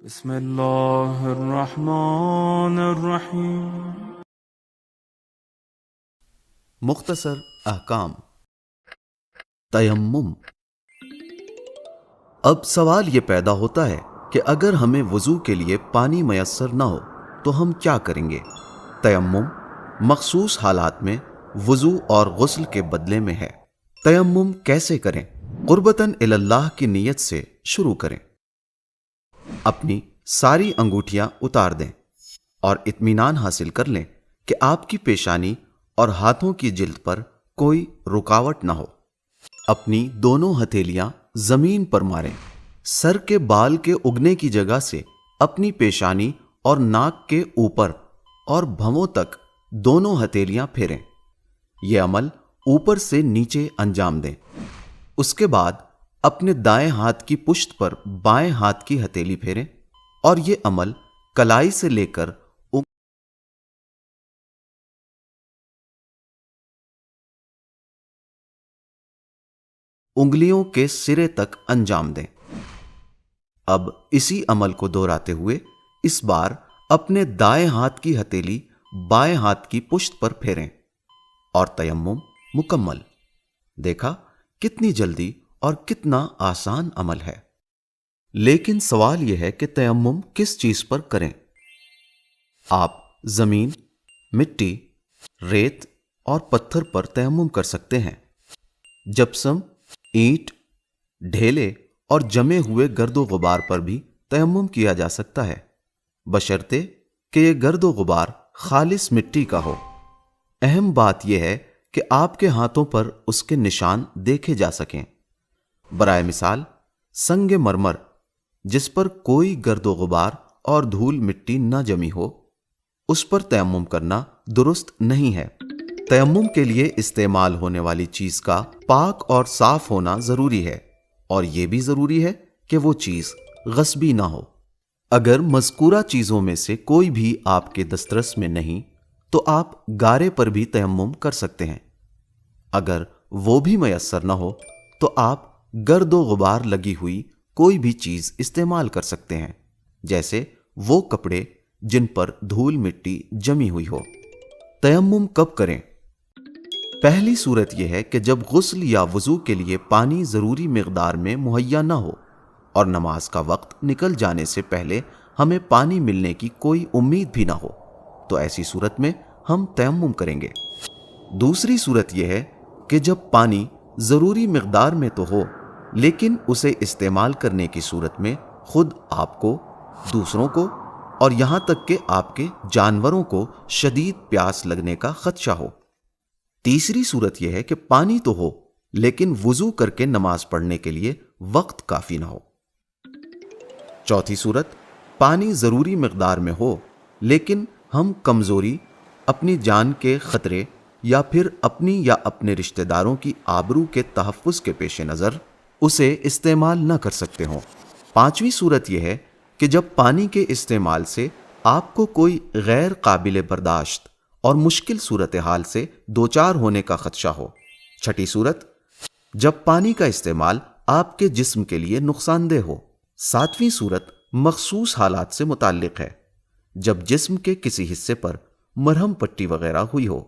بسم اللہ الرحمن الرحیم۔ مختصر احکام۔ تیمم۔ اب سوال یہ پیدا ہوتا ہے کہ اگر ہمیں وضو کے لیے پانی میسر نہ ہو تو ہم کیا کریں گے؟ تیمم مخصوص حالات میں وضو اور غسل کے بدلے میں ہے۔ تیمم کیسے کریں؟ قربتاً اللہ کی نیت سے شروع کریں۔ اپنی ساری انگوٹھیاں اتار دیں اور اطمینان حاصل کر لیں کہ آپ کی پیشانی اور ہاتھوں کی جلد پر کوئی رکاوٹ نہ ہو۔ اپنی دونوں ہتھیلیاں زمین پر ماریں۔ سر کے بال کے اگنے کی جگہ سے اپنی پیشانی اور ناک کے اوپر اور بھووں تک دونوں ہتھیلیاں پھیریں۔ یہ عمل اوپر سے نیچے انجام دیں۔ اس کے بعد اپنے دائیں ہاتھ کی پشت پر بائیں ہاتھ کی ہتھیلی پھیریں اور یہ عمل کلائی سے لے کر انگلیوں کے سرے تک انجام دیں۔ اب اسی عمل کو دہراتے ہوئے اس بار اپنے دائیں ہاتھ کی ہتھیلی بائیں ہاتھ کی پشت پر پھیریں اور تیمم مکمل۔ دیکھا کتنی جلدی اور کتنا آسان عمل ہے۔ لیکن سوال یہ ہے کہ تیمم کس چیز پر کریں؟ آپ زمین، مٹی، ریت اور پتھر پر تیمم کر سکتے ہیں۔ جپسم، اینٹ، ڈھیلے اور جمے ہوئے گرد و غبار پر بھی تیمم کیا جا سکتا ہے، بشرطے کہ یہ گرد و غبار خالص مٹی کا ہو۔ اہم بات یہ ہے کہ آپ کے ہاتھوں پر اس کے نشان دیکھے جا سکیں۔ برائے مثال سنگ مرمر جس پر کوئی گرد و غبار اور دھول مٹی نہ جمی ہو، اس پر تیمم کرنا درست نہیں ہے۔ تیمم کے لیے استعمال ہونے والی چیز کا پاک اور صاف ہونا ضروری ہے، اور یہ بھی ضروری ہے کہ وہ چیز غصبی نہ ہو۔ اگر مذکورہ چیزوں میں سے کوئی بھی آپ کے دسترس میں نہیں تو آپ گارے پر بھی تیمم کر سکتے ہیں۔ اگر وہ بھی میسر نہ ہو تو آپ گرد و غبار لگی ہوئی کوئی بھی چیز استعمال کر سکتے ہیں، جیسے وہ کپڑے جن پر دھول مٹی جمی ہوئی ہو۔ تیمم کب کریں؟ پہلی صورت یہ ہے کہ جب غسل یا وضو کے لیے پانی ضروری مقدار میں مہیا نہ ہو اور نماز کا وقت نکل جانے سے پہلے ہمیں پانی ملنے کی کوئی امید بھی نہ ہو، تو ایسی صورت میں ہم تیمم کریں گے۔ دوسری صورت یہ ہے کہ جب پانی ضروری مقدار میں تو ہو لیکن اسے استعمال کرنے کی صورت میں خود آپ کو، دوسروں کو اور یہاں تک کہ آپ کے جانوروں کو شدید پیاس لگنے کا خدشہ ہو۔ تیسری صورت یہ ہے کہ پانی تو ہو لیکن وضو کر کے نماز پڑھنے کے لیے وقت کافی نہ ہو۔ چوتھی صورت، پانی ضروری مقدار میں ہو لیکن ہم کمزوری، اپنی جان کے خطرے یا پھر اپنی یا اپنے رشتہ داروں کی آبرو کے تحفظ کے پیش نظر اسے استعمال نہ کر سکتے ہوں۔ پانچویں صورت یہ ہے کہ جب پانی کے استعمال سے آپ کو کوئی غیر قابل برداشت اور مشکل صورتحال سے دوچار ہونے کا خدشہ ہو۔ چھٹی صورت، جب پانی کا استعمال آپ کے جسم کے لیے نقصان دہ ہو۔ ساتویں صورت مخصوص حالات سے متعلق ہے، جب جسم کے کسی حصے پر مرہم پٹی وغیرہ ہوئی ہو۔